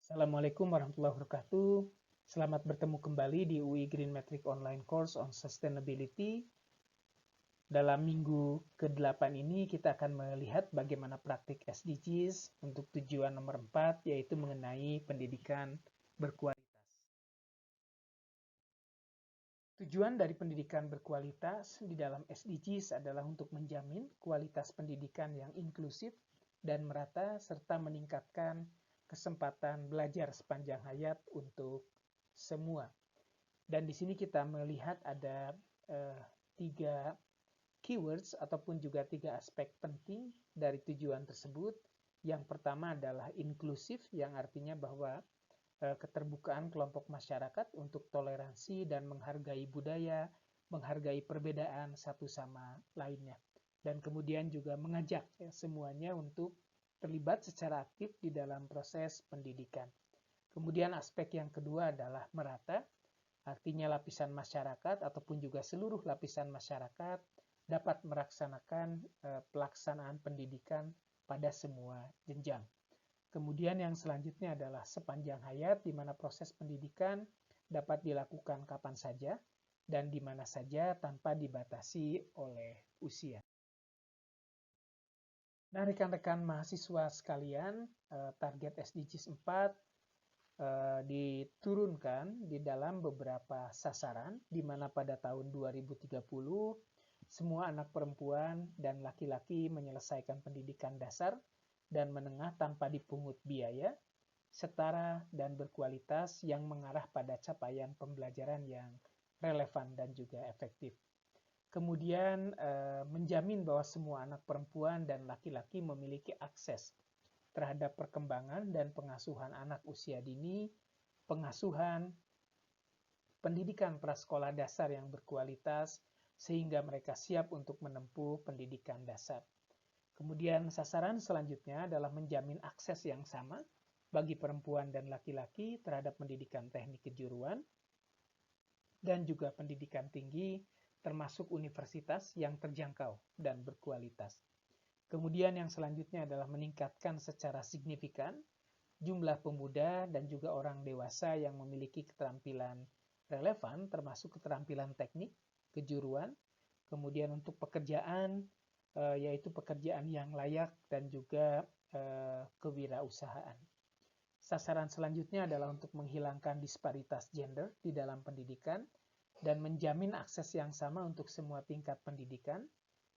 Assalamualaikum warahmatullahi wabarakatuh. Selamat bertemu kembali di UI Green Metric Online Course on Sustainability. Dalam minggu ke-8 ini kita akan melihat bagaimana praktik SDGs untuk tujuan nomor 4, yaitu mengenai pendidikan berkualitas. Tujuan dari pendidikan berkualitas di dalam SDGs adalah untuk menjamin kualitas pendidikan yang inklusif dan merata serta meningkatkan kesempatan belajar sepanjang hayat untuk semua. Dan di sini kita melihat ada 3 keywords ataupun juga 3 aspek penting dari tujuan tersebut. Yang pertama adalah inklusif, yang artinya bahwa keterbukaan kelompok masyarakat untuk toleransi dan menghargai budaya, menghargai perbedaan satu sama lainnya. Dan kemudian juga mengajak semuanya untuk terlibat secara aktif di dalam proses pendidikan. Kemudian aspek yang kedua adalah merata, artinya lapisan masyarakat ataupun juga seluruh lapisan masyarakat dapat melaksanakan pelaksanaan pendidikan pada semua jenjang. Kemudian yang selanjutnya adalah sepanjang hayat, di mana proses pendidikan dapat dilakukan kapan saja dan di mana saja tanpa dibatasi oleh usia. Nah, rekan-rekan mahasiswa sekalian, target SDGs 4 diturunkan di dalam beberapa sasaran, di mana pada tahun 2030 semua anak perempuan dan laki-laki menyelesaikan pendidikan dasar dan menengah tanpa dipungut biaya, setara dan berkualitas yang mengarah pada capaian pembelajaran yang relevan dan juga efektif. Kemudian menjamin bahwa semua anak perempuan dan laki-laki memiliki akses terhadap perkembangan dan pengasuhan anak usia dini, pengasuhan, pendidikan prasekolah dasar yang berkualitas, sehingga mereka siap untuk menempuh pendidikan dasar. Kemudian sasaran selanjutnya adalah menjamin akses yang sama bagi perempuan dan laki-laki terhadap pendidikan teknik kejuruan dan juga pendidikan tinggi, termasuk universitas yang terjangkau dan berkualitas. Kemudian yang selanjutnya adalah meningkatkan secara signifikan jumlah pemuda dan juga orang dewasa yang memiliki keterampilan relevan, termasuk keterampilan teknik, kejuruan, kemudian untuk pekerjaan, yaitu pekerjaan yang layak dan juga kewirausahaan. Sasaran selanjutnya adalah untuk menghilangkan disparitas gender di dalam pendidikan dan menjamin akses yang sama untuk semua tingkat pendidikan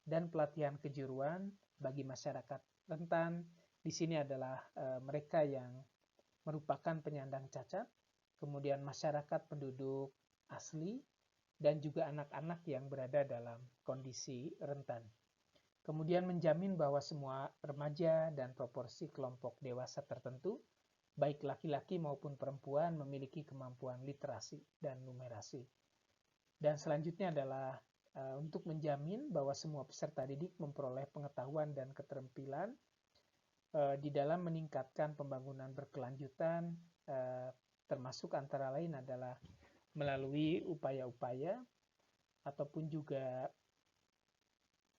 dan pelatihan kejuruan bagi masyarakat rentan. Di sini adalah mereka yang merupakan penyandang cacat, kemudian masyarakat penduduk asli, dan juga anak-anak yang berada dalam kondisi rentan. Kemudian menjamin bahwa semua remaja dan proporsi kelompok dewasa tertentu, baik laki-laki maupun perempuan, memiliki kemampuan literasi dan numerasi. Dan selanjutnya adalah untuk menjamin bahwa semua peserta didik memperoleh pengetahuan dan keterampilan di dalam meningkatkan pembangunan berkelanjutan, termasuk antara lain adalah melalui upaya-upaya ataupun juga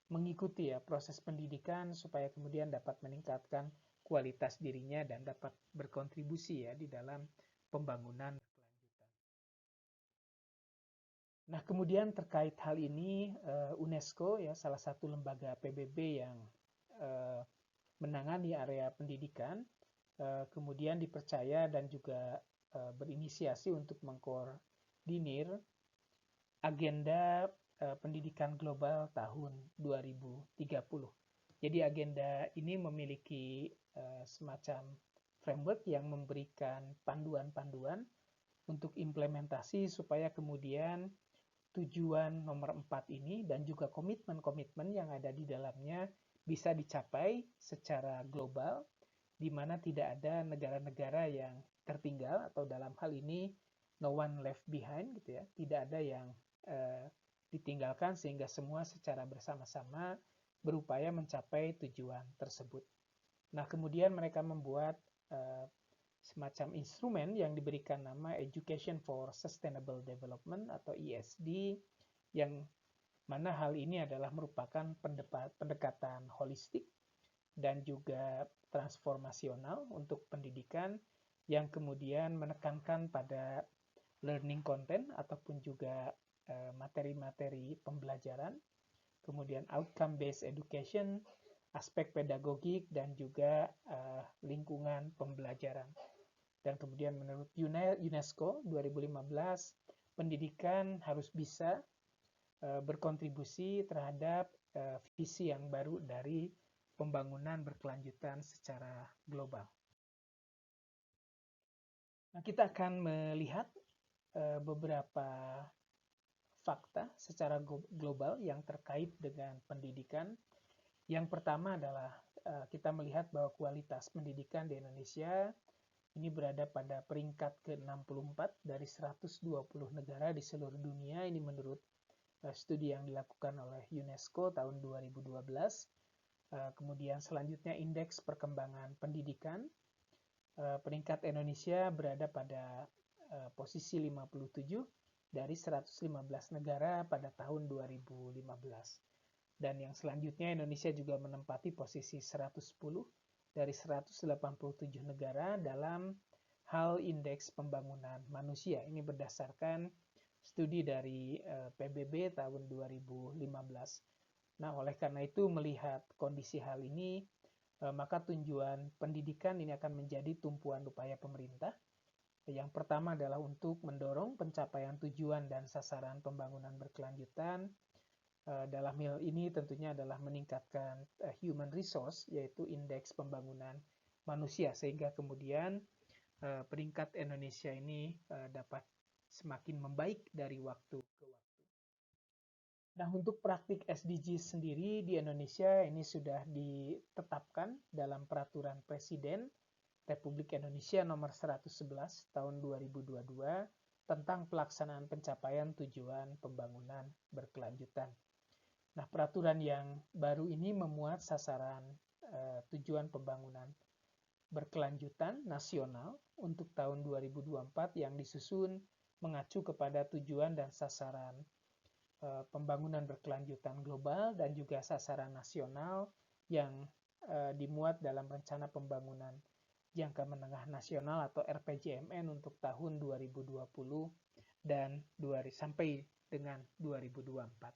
mengikuti proses pendidikan supaya kemudian dapat meningkatkan kualitas dirinya dan dapat berkontribusi di dalam pembangunan berkelanjutan. Nah, kemudian terkait hal ini, UNESCO salah satu lembaga PBB yang menangani area pendidikan, kemudian dipercaya dan juga berinisiasi untuk mengkoordinir agenda pendidikan global tahun 2030. Jadi agenda ini memiliki semacam framework yang memberikan panduan-panduan untuk implementasi supaya kemudian tujuan nomor 4 ini dan juga komitmen-komitmen yang ada di dalamnya bisa dicapai secara global, di mana tidak ada negara-negara yang tertinggal atau dalam hal ini no one left behind gitu ya, tidak ada yang ditinggalkan sehingga semua secara bersama-sama berupaya mencapai tujuan tersebut. Nah, kemudian mereka membuat semacam instrumen yang diberikan nama Education for Sustainable Development atau ESD, yang mana hal ini adalah merupakan pendekatan holistik dan juga transformasional untuk pendidikan yang kemudian menekankan pada learning content ataupun juga materi-materi pembelajaran, kemudian outcome based education, aspek pedagogik, dan juga lingkungan pembelajaran. Dan kemudian menurut UNESCO 2015, pendidikan harus bisa berkontribusi terhadap visi yang baru dari pembangunan berkelanjutan secara global. Nah, kita akan melihat beberapa fakta secara global yang terkait dengan pendidikan. Yang pertama adalah kita melihat bahwa kualitas pendidikan di Indonesia ini berada pada peringkat ke-64 dari 120 negara di seluruh dunia. Ini menurut studi yang dilakukan oleh UNESCO tahun 2012. Kemudian selanjutnya indeks perkembangan pendidikan. Peringkat Indonesia berada pada posisi 57 dari 115 negara pada tahun 2015. Dan yang selanjutnya Indonesia juga menempati posisi 110 dari 187 negara dalam hal indeks pembangunan manusia. Ini berdasarkan studi dari PBB tahun 2015. Nah, oleh karena itu melihat kondisi hal ini, maka tujuan pendidikan ini akan menjadi tumpuan upaya pemerintah. Yang pertama adalah untuk mendorong pencapaian tujuan dan sasaran pembangunan berkelanjutan. Dalam hal ini tentunya adalah meningkatkan human resource, yaitu indeks pembangunan manusia, sehingga kemudian peringkat Indonesia ini dapat semakin membaik dari waktu ke waktu. Nah, untuk praktik SDG sendiri di Indonesia ini sudah ditetapkan dalam Peraturan Presiden Republik Indonesia nomor 111 tahun 2022 tentang pelaksanaan pencapaian tujuan pembangunan berkelanjutan. Nah, peraturan yang baru ini memuat sasaran tujuan pembangunan berkelanjutan nasional untuk tahun 2024 yang disusun mengacu kepada tujuan dan sasaran pembangunan berkelanjutan global dan juga sasaran nasional yang dimuat dalam Rencana Pembangunan Jangka Menengah Nasional atau RPJMN untuk tahun 2020 dan sampai dengan 2024.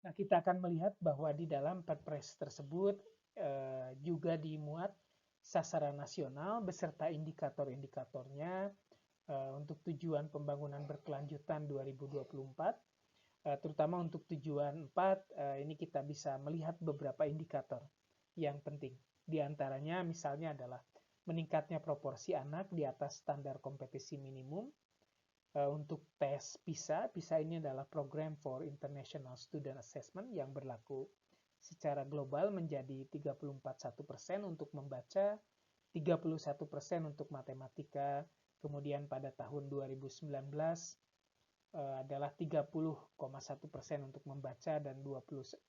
Nah, kita akan melihat bahwa di dalam Perpres tersebut juga dimuat sasaran nasional beserta indikator-indikatornya untuk tujuan pembangunan berkelanjutan 2024. Terutama untuk tujuan 4, ini kita bisa melihat beberapa indikator yang penting. Di antaranya misalnya adalah meningkatnya proporsi anak di atas standar kompetisi minimum. Untuk tes PISA ini adalah Program for International Student Assessment yang berlaku secara global menjadi 34,1% untuk membaca, 31% untuk matematika, kemudian pada tahun 2019 adalah 30,1% untuk membaca dan 28,1%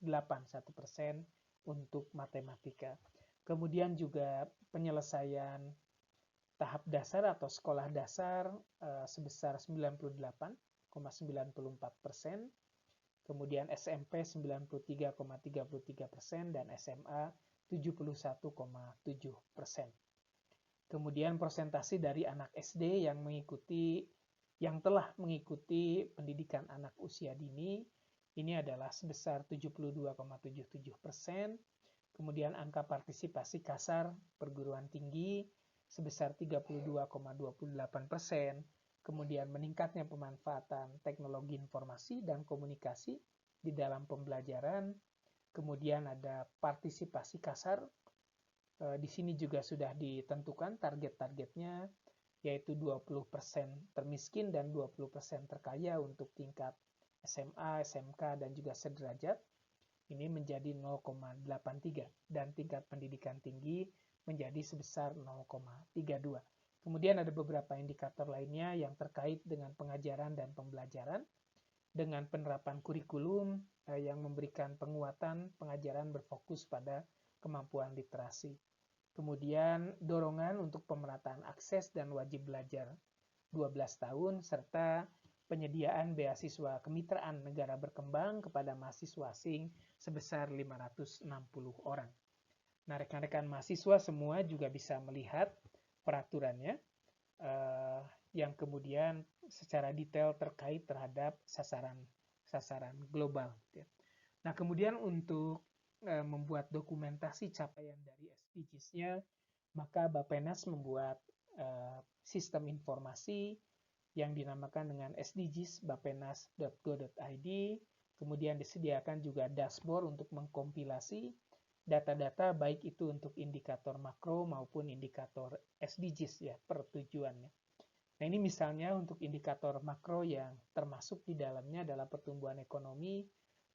untuk matematika. Kemudian juga penyelesaian tahap dasar atau sekolah dasar sebesar 98,94%, kemudian SMP 93,33% dan SMA 71,7%. Kemudian persentase dari anak SD yang telah mengikuti pendidikan anak usia dini ini adalah sebesar 72,77%. Kemudian angka partisipasi kasar perguruan tinggi sebesar 32,28%. Kemudian meningkatnya pemanfaatan teknologi informasi dan komunikasi di dalam pembelajaran. Kemudian ada partisipasi kasar. Di sini juga sudah ditentukan target-targetnya, yaitu 20% termiskin dan 20% terkaya untuk tingkat SMA, SMK, dan juga sederajat. Ini menjadi 0,83 dan tingkat pendidikan tinggi menjadi sebesar 0,32. Kemudian ada beberapa indikator lainnya yang terkait dengan pengajaran dan pembelajaran dengan penerapan kurikulum yang memberikan penguatan pengajaran berfokus pada kemampuan literasi. Kemudian dorongan untuk pemerataan akses dan wajib belajar 12 tahun serta penyediaan beasiswa kemitraan negara berkembang kepada mahasiswa asing sebesar 560 orang. Nah, rekan-rekan mahasiswa semua juga bisa melihat peraturannya yang kemudian secara detail terkait terhadap sasaran global. Nah, kemudian untuk membuat dokumentasi capaian dari SDGs-nya, maka Bappenas membuat sistem informasi yang dinamakan dengan SDGs bappenas.go.id. Kemudian disediakan juga dashboard untuk mengkompilasi data-data baik itu untuk indikator makro maupun indikator SDGs ya per tujuannya. Nah, ini misalnya untuk indikator makro yang termasuk di dalamnya adalah pertumbuhan ekonomi,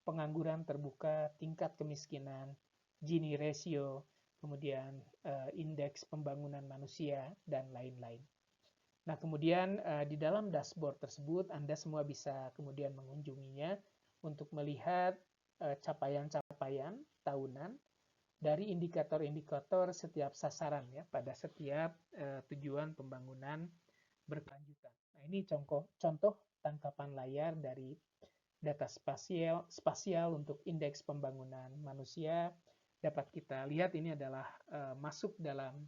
pengangguran terbuka, tingkat kemiskinan, Gini ratio, kemudian indeks pembangunan manusia, dan lain-lain. Nah, kemudian di dalam dashboard tersebut, Anda semua bisa kemudian mengunjunginya untuk melihat capaian-capaian tahunan dari indikator-indikator setiap sasaran ya pada setiap tujuan pembangunan berkelanjutan. Nah, ini contoh tangkapan layar dari data spasial untuk indeks pembangunan manusia. Dapat kita lihat ini adalah masuk dalam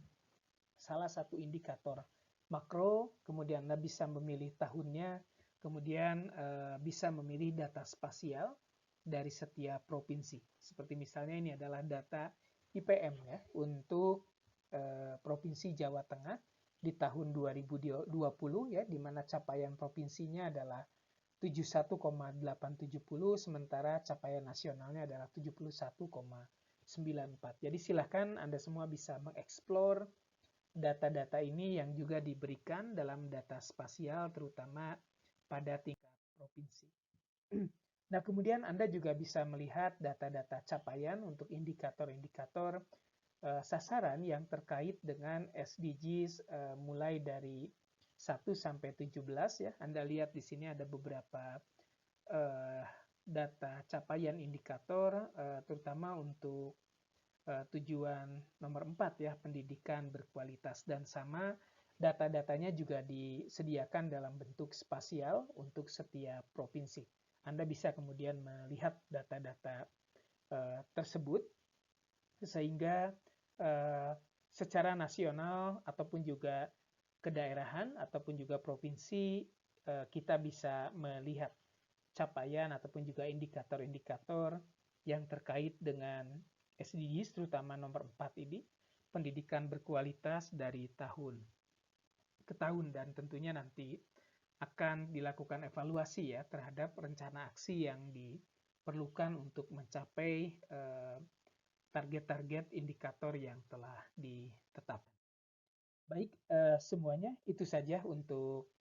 salah satu indikator makro, kemudian Anda bisa memilih tahunnya, kemudian bisa memilih data spasial dari setiap provinsi. Seperti misalnya ini adalah data IPM ya untuk Provinsi Jawa Tengah di tahun 2020 ya, di mana capaian provinsinya adalah 71,870, sementara capaian nasionalnya adalah 71,94. Jadi silakan Anda semua bisa mengeksplor data-data ini yang juga diberikan dalam data spasial terutama pada tingkat provinsi. Nah, kemudian Anda juga bisa melihat data-data capaian untuk indikator-indikator sasaran yang terkait dengan SDGs mulai dari 1 sampai 17 ya. Anda lihat di sini ada beberapa data capaian indikator terutama untuk tujuan nomor 4 ya, pendidikan berkualitas, dan sama data-datanya juga disediakan dalam bentuk spasial untuk setiap provinsi. Anda bisa kemudian melihat data-data tersebut sehingga secara nasional ataupun juga kedaerahan ataupun juga provinsi kita bisa melihat capaian ataupun juga indikator-indikator yang terkait dengan SDGs terutama nomor 4 ini, pendidikan berkualitas dari tahun ke tahun, dan tentunya nanti akan dilakukan evaluasi ya terhadap rencana aksi yang diperlukan untuk mencapai target-target indikator yang telah ditetapkan. Baik, semuanya itu saja untuk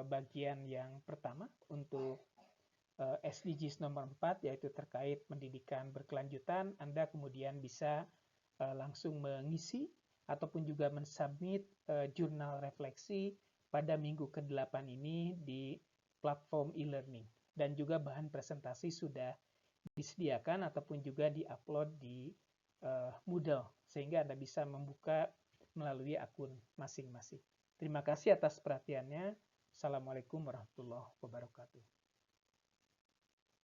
bagian yang pertama untuk SDGs nomor 4 yaitu terkait pendidikan berkelanjutan. Anda kemudian bisa langsung mengisi ataupun juga mensubmit jurnal refleksi pada minggu ke-8 ini di platform e-learning, dan juga bahan presentasi sudah disediakan ataupun juga diupload di Moodle sehingga Anda bisa membuka melalui akun masing-masing. Terima kasih atas perhatiannya. Assalamualaikum warahmatullahi wabarakatuh.